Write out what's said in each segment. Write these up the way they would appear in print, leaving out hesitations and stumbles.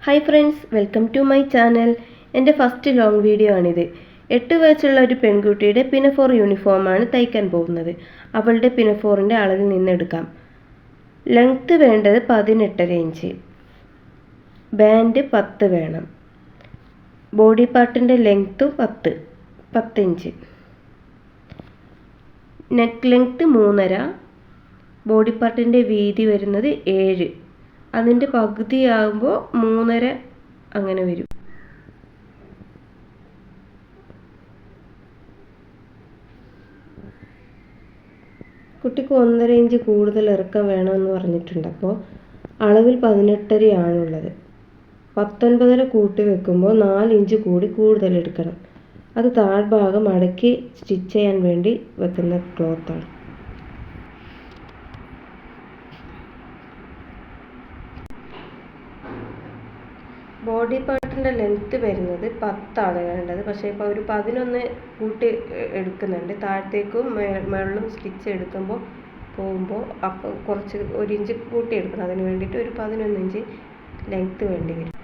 Hi friends, welcome to my channel. എൻ്റെ first long video ആണിത്. 8 വയസ്സുള്ള ഒരു പെൺകുട്ടിയുടെ പിനഫോർ യൂണിഫോമാണ് തയ്ക്കാൻ പോകുന്നത്. അവളുടെ പിനഫോറിൻ്റെ അളവിൽ നിന്നെടുക്കാം. ലെങ്ത്ത് വേണ്ടത് 18.5 ഇഞ്ച്, ബാൻഡ് 10 വേണം. ബോഡി പാർട്ടിൻ്റെ ലെങ്ത്തും 10 ഇഞ്ച്. നെക്ക് ലെങ്ത്ത് 3.5, ബോഡി പാർട്ടിൻ്റെ വീതി വരുന്നത് 7, അതിൻ്റെ പകുതിയാകുമ്പോൾ 3.5 അങ്ങനെ വരും. കുട്ടിക്ക് 1.5 ഇഞ്ച് കൂടുതൽ ഇറക്കം വേണമെന്ന് പറഞ്ഞിട്ടുണ്ട്. അപ്പോൾ അളവിൽ 18.5 ആണുള്ളത്. 19.5 കൂട്ടി വെക്കുമ്പോൾ 4 ഇഞ്ച് കൂടി കൂടുതൽ എടുക്കണം. അത് താഴ്ഭാഗം മടക്കി സ്റ്റിച്ച് ചെയ്യാൻ വേണ്ടി വെക്കുന്ന ക്ലോത്താണ്. ബോഡി പാർട്ടിൻ്റെ ലെങ്ത്ത് വരുന്നത് 10 വേണ്ടത്. പക്ഷേ ഇപ്പോൾ ഒരു 11 കൂട്ടി എടുക്കുന്നുണ്ട്. താഴത്തേക്കും മുകളിലും സ്റ്റിച്ച് എടുക്കുമ്പോൾ അപ്പോൾ കുറച്ച് 1 ഇഞ്ച് കൂട്ടി എടുക്കണം. അതിന് വേണ്ടിയിട്ട് ഒരു 11 ഇഞ്ച് ലെങ്ത്ത് വേണ്ടി വരും.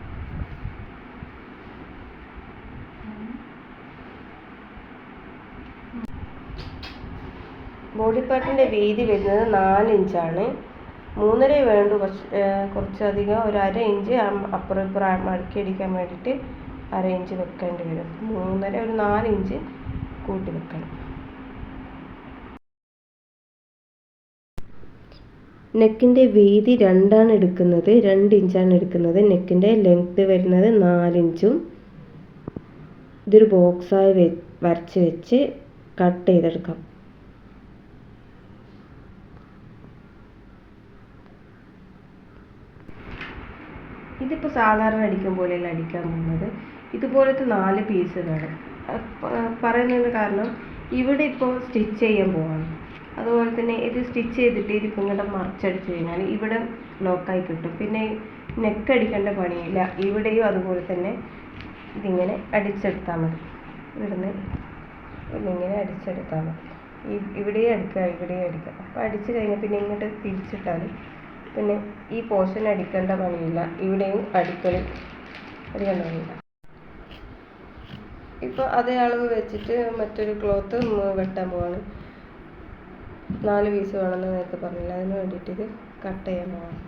ബോഡി പാർട്ടിൻ്റെ വീതി വരുന്നത് 4 ഇഞ്ചാണ്. 3.5 വേണ്ടു. കുറച്ചധികം ഒരു 1/2 ഇഞ്ച് അപ്പുറം ഇപ്പുറം മടക്കി അടിക്കാൻ വേണ്ടിയിട്ട് 1/2 ഇഞ്ച് വെക്കേണ്ടി വരും. 3.5 ഒരു 4 ഇഞ്ച് കൂട്ടി വെക്കണം. നെക്കിൻ്റെ വീതി 2 എടുക്കുന്നത്, 2 ഇഞ്ചാണ് എടുക്കുന്നത്. നെക്കിൻ്റെ ലെങ്ത്ത് വരുന്നത് 4 ഇഞ്ചും. ഇതൊരു ബോക്സായി വരച്ച് വെച്ച് കട്ട് ചെയ്തെടുക്കാം. ഇതിപ്പോൾ സാധാരണ അടിക്കും പോലെയല്ല അടിക്കാൻ പോകുന്നത്. ഇതുപോലത്തെ 4 പീസ് വേണം. പറയുന്നതിന് കാരണം ഇവിടെ ഇപ്പോൾ സ്റ്റിച്ച് ചെയ്യാൻ പോവാണ്. അതുപോലെ തന്നെ ഇത് സ്റ്റിച്ച് ചെയ്തിട്ട് ഇതിപ്പോൾ ഇങ്ങോട്ട് മറിച്ചടിച്ച് കഴിഞ്ഞാൽ ഇവിടെ ലോക്കായി കിട്ടും. പിന്നെ നെക്ക് അടിക്കേണ്ട പണിയില്ല. ഇവിടെയും അതുപോലെ തന്നെ ഇതിങ്ങനെ അടിച്ചെടുത്താൽ മതി. ഇവിടുന്ന് ഇങ്ങനെ അടിച്ചെടുത്താൽ മതി. ഇവിടെയും അടിക്കുക, ഇവിടെയും അടിക്കുക. അപ്പോൾ അടിച്ച് കഴിഞ്ഞാൽ പിന്നെ ഇങ്ങോട്ട് തിരിച്ചിട്ടാൽ പിന്നെ ഈ പോർഷൻ അടിക്കേണ്ട പണിയില്ല. ഇവിടെയും അടിക്കേണ്ട പണിയില്ല. ഇപ്പോൾ അതേ അളവ് വെച്ചിട്ട് മറ്റൊരു ക്ലോത്ത് വെട്ടാൻ പോവാണ്. 4 പീസ് വേണമെന്ന് നേരത്തെ പറഞ്ഞില്ല. അതിന് വേണ്ടിയിട്ട് ഇത് കട്ട് ചെയ്യാൻ പോവാണ്.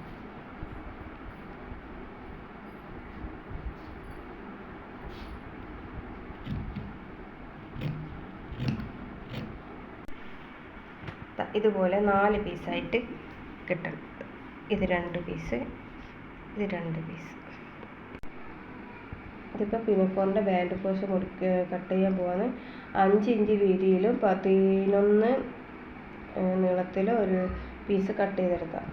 ഇതുപോലെ 4 പീസായിട്ട് കിട്ടണം. ഇത് 2 പീസ്, ഇത് 2 പീസ്. ഇതിപ്പോൾ പിനഫോറിൻ്റെ ബാൻഡ് പോർഷൻ കട്ട് ചെയ്യാൻ പോവാണ്. 5 ഇഞ്ച് വീതിയിലും 11 നീളത്തിലും ഒരു പീസ് കട്ട് ചെയ്തെടുക്കാം.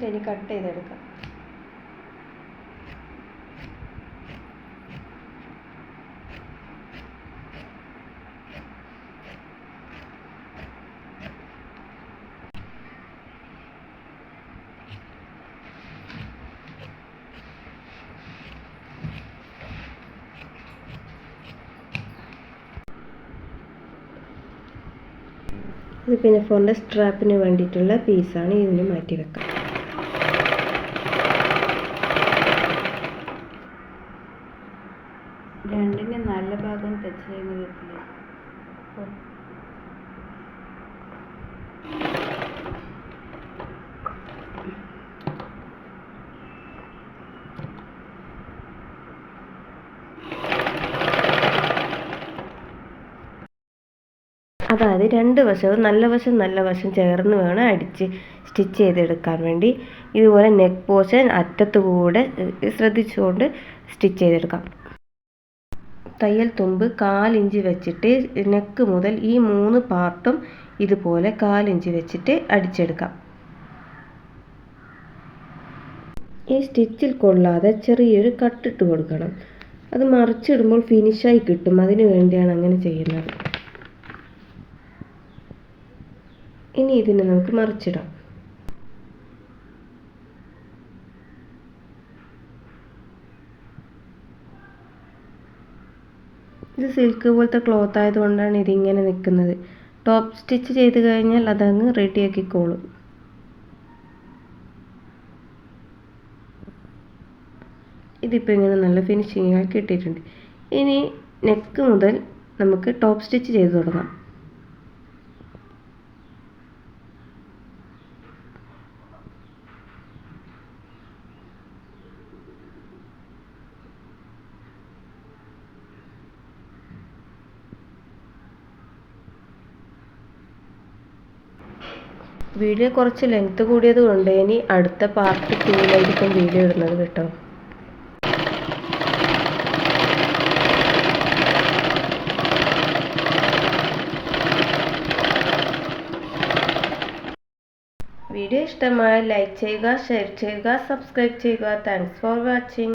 ഇനി കട്ട് ചെയ്തെടുക്കാം. ഇത് പിനഫോറിൻ്റെ സ്ട്രാപ്പിന് വേണ്ടിയിട്ടുള്ള പീസാണ്. ഇതിന് മാറ്റി വെക്കാം. രണ്ടിൻ്റെ നല്ല ഭാഗം ടച്ച് ചെയ്യുന്ന വിധത്തിൽ അതായത് 2 വശവും നല്ല വശം ചേർന്ന് വേണം അടിച്ച് സ്റ്റിച്ച് ചെയ്തെടുക്കാൻ വേണ്ടി. ഇതുപോലെ നെക്ക് പോർഷൻ അറ്റത്തുകൂടെ ശ്രദ്ധിച്ചുകൊണ്ട് സ്റ്റിച്ച് ചെയ്തെടുക്കാം. തയ്യൽ തുമ്പ് 1/4 ഇഞ്ച് വെച്ചിട്ട് നെക്ക് മുതൽ ഈ 3 പാർട്ടും ഇതുപോലെ 1/4 ഇഞ്ച് വെച്ചിട്ട് അടിച്ചെടുക്കാം. ഈ സ്റ്റിച്ചിൽ കൊള്ളാതെ ചെറിയൊരു കട്ടിട്ട് കൊടുക്കണം. അത് മറിച്ചിടുമ്പോൾ ഫിനിഷായി കിട്ടും. അതിനു വേണ്ടിയാണ് അങ്ങനെ ചെയ്യുന്നത്. ഇനി ഇതിനെ നമുക്ക് മറിച്ചിടാം. ഇത് സിൽക്ക് പോലത്തെ ക്ലോത്ത് ആയതുകൊണ്ടാണ് ഇതിങ്ങനെ നിൽക്കുന്നത്. ടോപ്പ് സ്റ്റിച്ച് ചെയ്ത് കഴിഞ്ഞാൽ അതങ്ങ് റെഡിയാക്കിക്കോളും. ഇതിപ്പോൾ ഇങ്ങനെ നല്ല ഫിനിഷിങ് കിട്ടിയിട്ടുണ്ട്. ഇനി നെക്ക് മുതൽ നമുക്ക് ടോപ്പ് സ്റ്റിച്ച് ചെയ്ത് തുടങ്ങാം. വീഡിയോ കുറച്ച് ലെങ്ത് കൂടിയത് കൊണ്ട് ഇനി അടുത്ത പാർട്ട് 2-ലായിരിക്കും വീഡിയോ ഇടുന്നത് കേട്ടോ. വീഡിയോ ഇഷ്ടമായാൽ ലൈക്ക് ചെയ്യുക, ഷെയർ ചെയ്യുക, സബ്സ്ക്രൈബ് ചെയ്യുക. Thanks for watching.